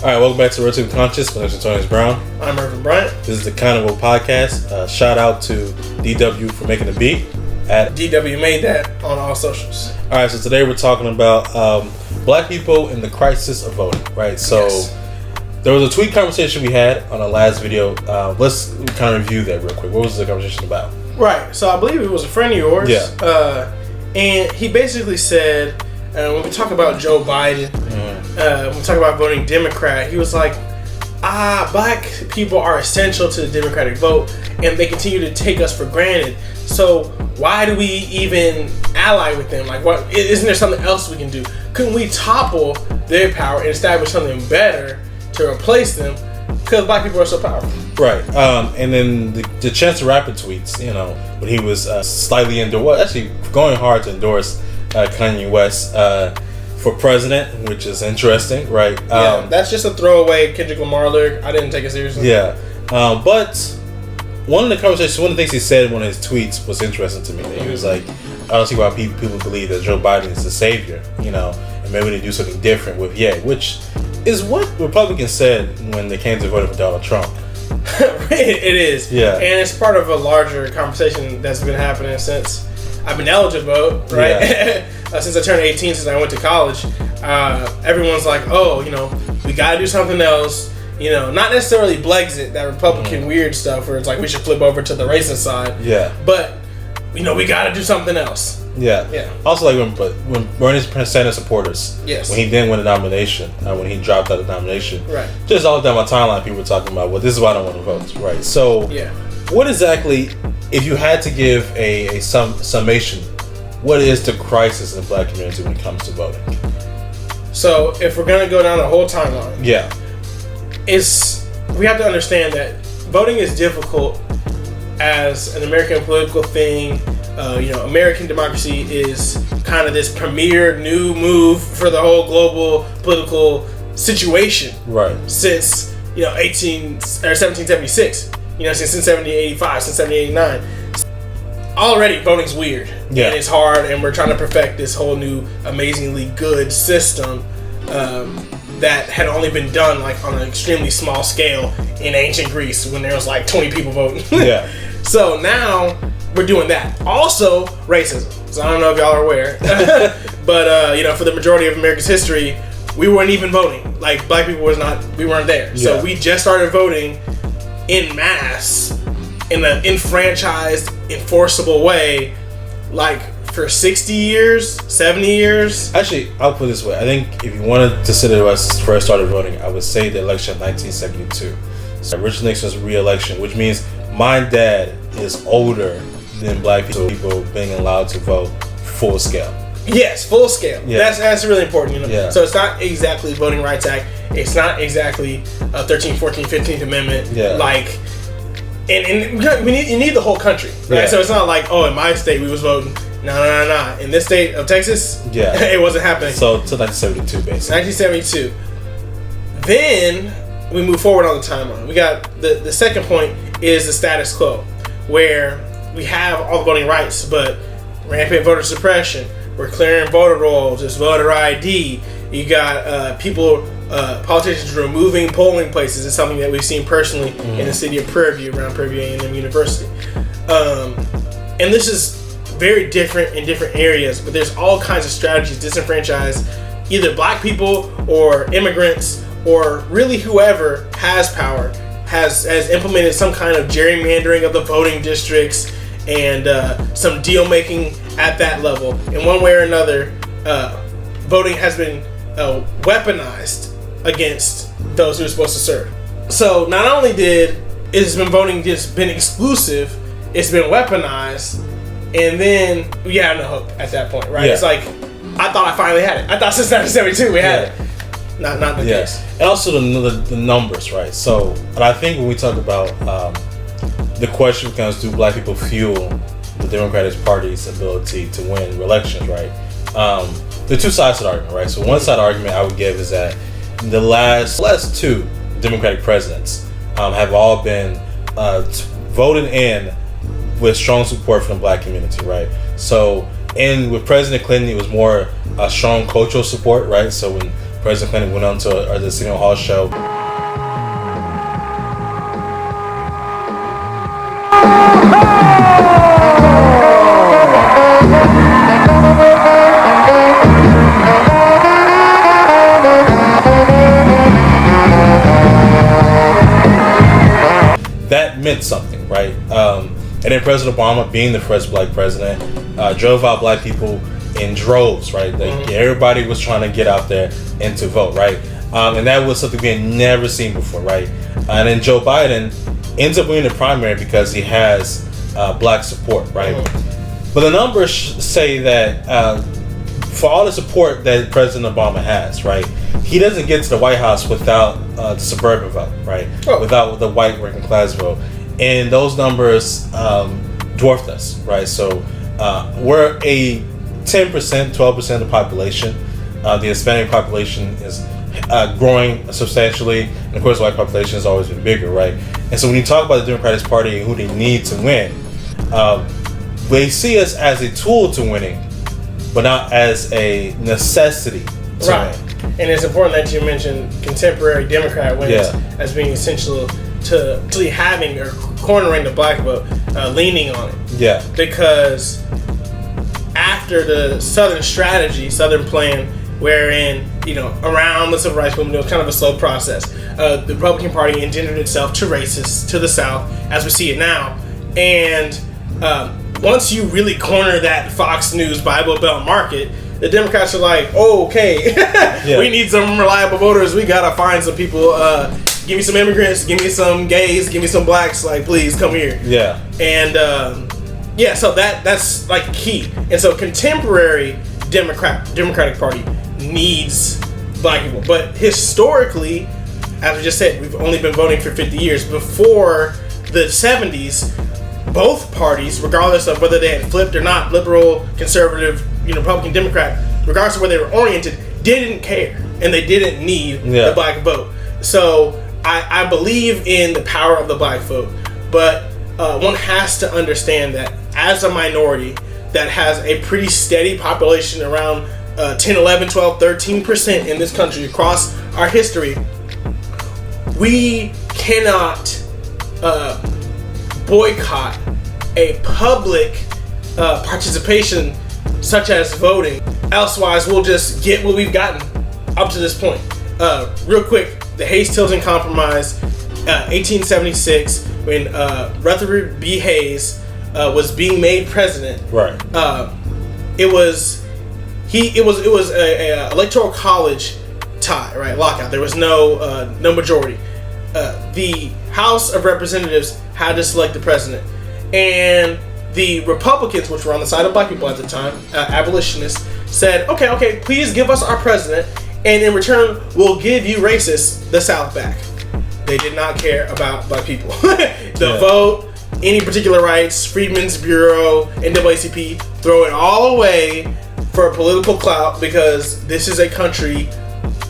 All right, welcome back to Relatively Conscious. My name is Antonio Brown. I'm Irvin Bryant. This is the Carnival Podcast. Shout out to DW for making the beat. DW made that on all socials. All right, so today we're talking about black people in the crisis of voting, right? So There was a tweet conversation we had on our last video. Let's kind of review that real quick. What was the conversation about? Right, so I believe it was a friend of yours. Yeah. And he basically said, when we talk about Joe Biden, when we talk about voting Democrat, he was like, black people are essential to the Democratic vote, and they continue to take us for granted. So why do we even ally with them? Like, what? Isn't there something else we can do? Couldn't we topple their power and establish something better to replace them? Because black people are so powerful. Right. And then the Chance the Rapper tweets, when he was slightly actually going hard to endorse Kanye West for president, which is interesting, right? That's just a throwaway Kendrick Lamar lyric. I didn't take it seriously. Yeah. But one of the things he said in one of his tweets was interesting to me. He was like, I don't see why people believe that Joe Biden is the savior, and maybe they do something different with Ye, which is what Republicans said when they came to voting for Donald Trump. It is. Yeah. And it's part of a larger conversation that's been happening since I've been eligible to vote, right? Yeah. Since I turned 18, since I went to college, everyone's like, we got to do something else. Not necessarily Blexit, that Republican weird stuff where it's like we should flip over to the racist side. Yeah. But, we got to do something else. Yeah. Yeah. Also, like when Bernie Sanders supporters, when he didn't win the nomination, when he dropped out of the nomination, right? Just all down my timeline, people were talking about, well, this is why I don't want to vote, right? So, what exactly, if you had to give a summation, what is the crisis in the black community when it comes to voting? So, if we're gonna go down the whole timeline, we have to understand that voting is difficult as an American political thing. American democracy is kind of this premier new move for the whole global political situation. Right. Since 1776. Since 1785, since 1789. Already voting's weird. Yeah. And it's hard, and we're trying to perfect this whole new amazingly good system that had only been done like on an extremely small scale in ancient Greece when there was like 20 people voting. Yeah. So now we're doing that. Also, racism. So I don't know if y'all are aware, but for the majority of America's history, we weren't even voting. Like black people we weren't there. Yeah. So we just started voting in mass in an enfranchised, enforceable way, like for 60 years, 70 years. Actually, I'll put it this way. I think if you wanted to consider us first started voting, I would say the election of 1972. So Richard Nixon's re-election, which means my dad is older than black people being allowed to vote full scale. Yes, full scale. Yeah. That's really important. Yeah. So it's not exactly Voting Rights Act. It's not exactly 13th, 14th, 15th Amendment. Yeah. Like, and you need the whole country, right? Yeah. So it's not like, in my state we was voting. No. In this state of Texas, it wasn't happening. So to 1972, basically. 1972. Then we move forward on the timeline. We got the second point is the status quo, where we have all the voting rights, but rampant voter suppression. We're clearing voter rolls. There's voter ID. You got politicians removing polling places. It's something that we've seen personally in the city of Prairie View, around Prairie View A&M University. And this is very different in different areas, but there's all kinds of strategies to disenfranchise either black people or immigrants or really whoever has power, has implemented some kind of gerrymandering of the voting districts and some deal making at that level. In one way or another, voting has been weaponized against those who are supposed to serve. So not only voting just been exclusive, it's been weaponized, and then we had no hope at that point, right? Yeah. It's like, I thought I finally had it. I thought since 1972 we had it. Not the case. And also the numbers, right? So, and I think when we talk about the question becomes, do black people fuel the Democratic Party's ability to win elections, right? There are two sides to the argument, right? So one side of the argument I would give is that the last two Democratic presidents have all been voted in with strong support from the black community, right? So with President Clinton, it was more a strong cultural support, right? So when President Clinton went on to the Arsenio Hall show. That meant something, right? And then President Obama, being the first black president, drove out black people in droves, right? Like, everybody was trying to get out there and to vote, right? And that was something we had never seen before, right? And then Joe Biden ends up winning the primary because he has black support, right? But the numbers say that for all the support that President Obama has, right, he doesn't get to the White House without the suburban vote, right? Without the white working class vote. And those numbers dwarfed us, right? So we're a 10%, 12% of the population. The Hispanic population is growing substantially. And of course, the white population has always been bigger, right? And so when you talk about the Democratic Party and who they need to win, they see us as a tool to winning, but not as a necessity to win. And it's important that you mention contemporary Democrat wins as being essential to actually having or cornering the black vote, leaning on it. Yeah. Because after the Southern strategy, Southern plan, wherein, around the Civil Rights Movement, it was kind of a slow process. The Republican Party engendered itself to racists to the South, as we see it now. And once you really corner that Fox News Bible Belt market, the Democrats are like, oh, okay, we need some reliable voters. We gotta find some people. Give me some immigrants. Give me some gays. Give me some blacks. Like, please come here. Yeah. And so that's like key. And so contemporary Democratic Party needs black people. But historically, as we just said, we've only been voting for 50 years. Before the 70s, both parties, regardless of whether they had flipped or not, liberal, conservative, Republican, Democrat, regardless of where they were oriented, didn't care. And they didn't need the black vote. So I believe in the power of the black vote. But one has to understand that as a minority that has a pretty steady population around 10, 11, 12, 13% in this country across our history, we cannot boycott a public participation such as voting. Elsewise, we'll just get what we've gotten up to this point. Real quick, the Hayes-Tilden Compromise, 1876, when Rutherford B. Hayes was being made president. Right. It was a electoral college tie, right? Lockout. There was no majority. The House of Representatives had to select the president, and the Republicans, which were on the side of black people at the time, abolitionists, said, okay, please give us our president, and in return, we'll give you racists the South back. They did not care about black people. The vote, any particular rights, Freedmen's Bureau, NAACP, throw it all away for political clout, because this is a country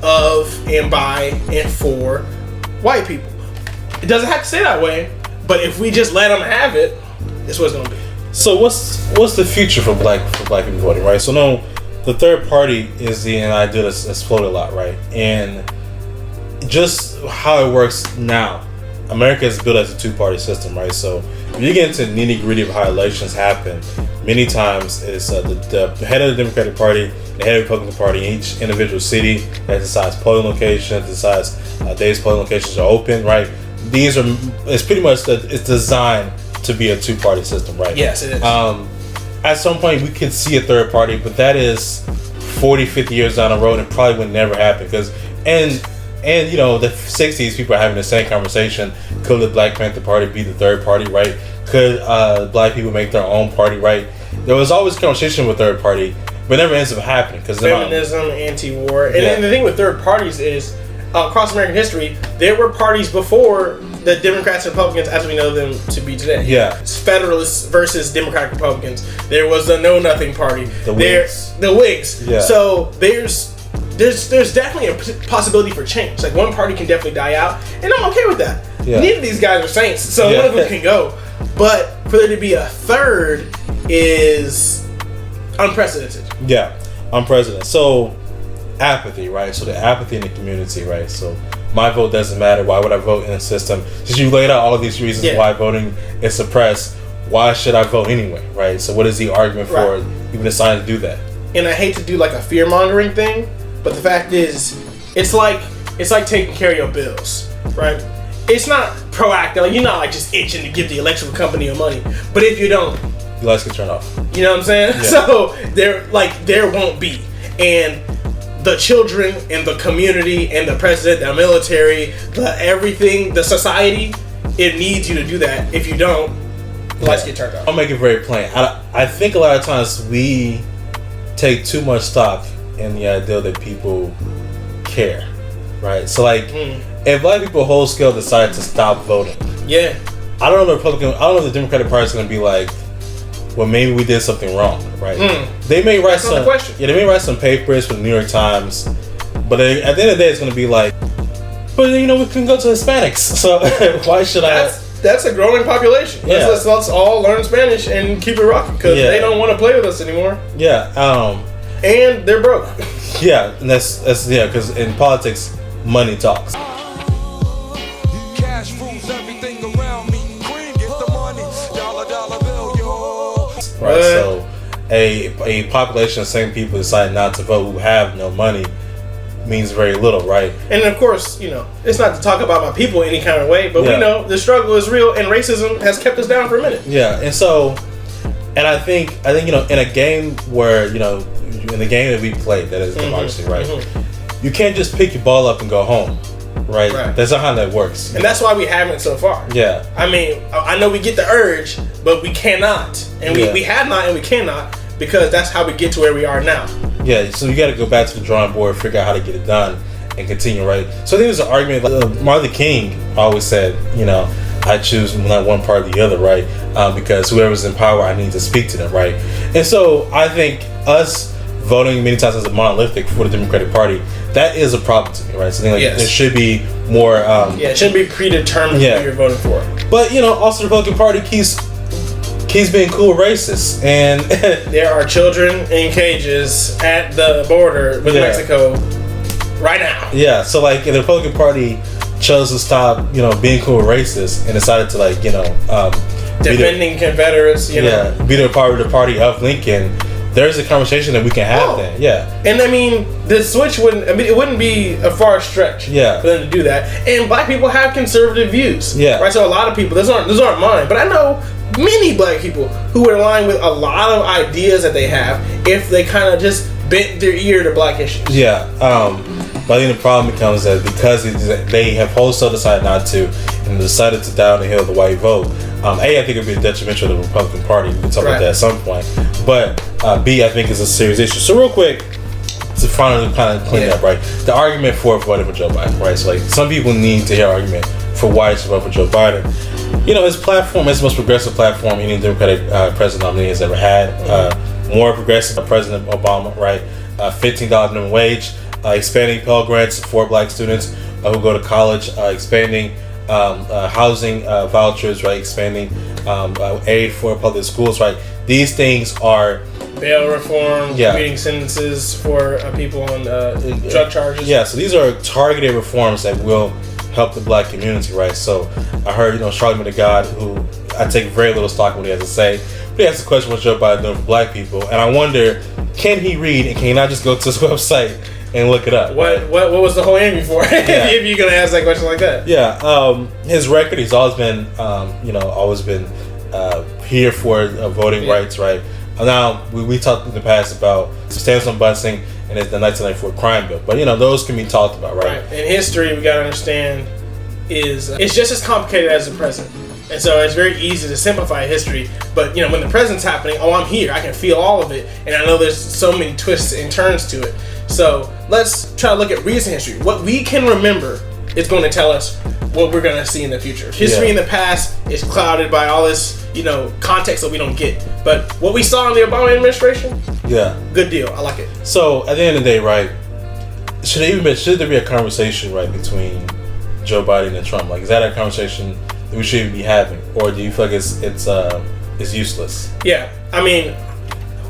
of and by and for white people. It doesn't have to say that way, but if we just let them have it, this was going to be. So what's the future for black people voting, right? So no, the third party is an idea that's floated a lot, right? And just how it works now, America is built as a two-party system, right? So when you get into the nitty-gritty of how elections happen, many times it's the head of the Democratic Party, the head of the Republican Party in each individual city that decides polling locations, decides days polling locations are open, right? It's pretty much it's designed to be a two-party system, right? Yes, it is. At some point, we could see a third party, but that is 40, 50 years down the road and probably would never happen. Because, and the 60s, people are having the same conversation. Could the Black Panther Party be the third party, right? Could black people make their own party, right? There was always conversation with third party, but it never ends up happening. Because feminism, anti-war. And the thing with third parties is, across American history, there were parties before the Democrats and Republicans as we know them to be today. Yeah. It's Federalists versus Democratic Republicans. There was the Know Nothing Party. The Whigs. Yeah. So there's definitely a possibility for change. Like, one party can definitely die out, and I'm okay with that. Yeah. Neither of these guys are saints, so one of them can go. But for there to be a third is unprecedented. Yeah, unprecedented. So apathy, right? So the apathy in the community, right? So my vote doesn't matter. Why would I vote in a system? Since you laid out all of these reasons why voting is suppressed, why should I vote anyway, right? So what is the argument for even deciding to do that? And I hate to do like a fear mongering thing, but the fact is, it's like taking care of your bills, right? It's not proactive. Like, you're not like just itching to give the electrical company your money, but if you don't, your lights get turned off. You know what I'm saying? Yeah. So there won't be, and the children and the community and the president, the military, the everything, the society, it needs you to do that. If you don't, the lights get turned off. I'll make it very plain. I think a lot of times we take too much stock in the idea that people care, right? So like, if black people whole scale decide to stop voting, I don't know if the Democratic Party is going to be like, well, maybe we did something wrong, right? They may write they may write some papers for the New York Times, but at the end of the day, it's going to be like, but you know, we can go to Hispanics, so why should That's a growing population. Let's all learn Spanish and keep it rocking, because they don't want to play with us anymore. And they're broke. And that's because in politics, money talks. Cash rules everything around me. Queen, get the money. Dollar bill, yo. Right. So a population of same people decide not to vote who have no money means very little, right? And of course, you know, it's not to talk about my people in any kind of way, but we know the struggle is real, and racism has kept us down for a minute. And so, and I think you know, in a game where, you know, in the game that we played, that is democracy, right? You can't just pick your ball up and go home, right? That's not how that works. And that's why we haven't so far. I mean, I know we get the urge, but we cannot. And we have not and we cannot, because that's how we get to where we are now. So you got to go back to the drawing board, figure out how to get it done, and continue, right? So I think there's an argument, like Martin Luther King always said, you know, I choose not one part or the other, right? Because whoever's in power, I need to speak to them, right? And so I think us voting many times as a monolithic for the Democratic Party, that is a problem to me, right? So I think there should be more... it shouldn't be predetermined who you're voting for. But, you know, also the Republican Party keeps being cool racist, and there are children in cages at the border with Mexico right now. So like, if the Republican Party chose to stop, you know, being cool racist and decided to, like, you know, defending Confederates, you know, be the party of Lincoln, there's a conversation that we can have then. And I mean, the switch it wouldn't be a far stretch for them to do that. And black people have conservative views. Right? So a lot of people, those aren't mine, but I know many black people who would align with a lot of ideas that they have if they kind of just bent their ear to black issues. But I think the problem becomes that because they have wholesale decided not to, and decided to die on the hill of the white vote, A, I think it would be detrimental to the Republican Party. We can talk about that at some point. But B, I think is a serious issue. So real quick, to finally kind of clean up, right? The argument for voting for Joe Biden, right? So like, some people need to hear an argument for why to vote for Joe Biden. You know, his platform is the most progressive platform any Democratic president nominee has ever had. More progressive than President Obama, right? $15 minimum wage, expanding Pell Grants for black students who go to college, expanding housing vouchers, right? Expanding aid for public schools, right? These things are bail reform, commuting sentences for people on drug charges. So these are targeted reforms that will help the black community, right? So I heard, you know, Charlamagne the God, who I take very little stock in what he has to say, but he asked the question, what's Joe Biden doing for black people? And I wonder, can he read, and can he not just go to his website and look it up? What was the whole aim for? If you're gonna ask that question like that. His record, he's always been here for voting rights, right? Now we talked in the past about substantial busing and the 1994 crime bill, but you know, those can be talked about, right? In history, we gotta understand is it's just as complicated as the present, and so it's very easy to simplify history. But you know, when the present's happening, I'm here, I can feel all of it, and I know there's so many twists and turns to it. So let's try to look at recent history. What we can remember is going to tell us what we're going to see in the future. History in the past is clouded by all this, you know, context that we don't get. But what we saw in the Obama administration, good deal. I like it. So at the end of the day, right, should there be a conversation, right, between Joe Biden and Trump? Like, is that a conversation that we should be having, or do you feel like it's useless? I mean,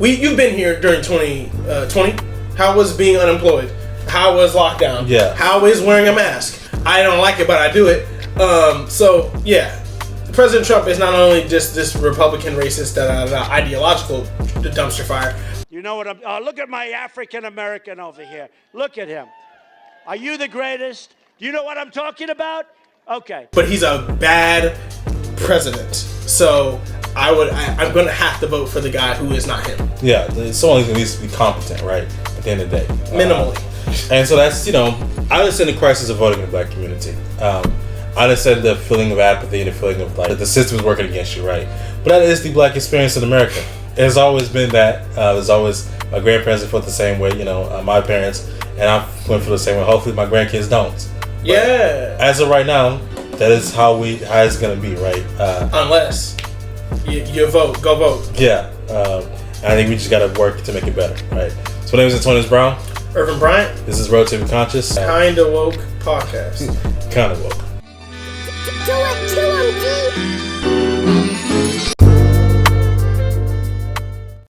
you've been here during 2020. How was being unemployed? How was lockdown? Yeah. How is wearing a mask? I don't like it, but I do it. So yeah, President Trump is not only just this Republican racist, ideological dumpster fire. You know what look at my African American over here. Look at him. Are you the greatest? Do you know what I'm talking about? Okay. But he's a bad president. So I'm going to have to vote for the guy who is not him. Yeah, someone who needs to be competent, right? At the end of the day. Minimally. And so that's, I understand the crisis of voting in the black community. I understand the feeling of apathy and the feeling of like the system is working against you, right? But that is the black experience in America. It has always been that. There's always, my grandparents have felt the same way, my parents, and I went for the same way. Hopefully my grandkids don't. But yeah. as of right now, that is how it's gonna be, right? Unless you vote, go vote. Yeah. I think we just gotta work to make it better, right? So my name is Antonius Brown. Irvin Bryant. This is Relatively Conscious. Kinda Woke Podcast. Kinda woke. Do it to him, D.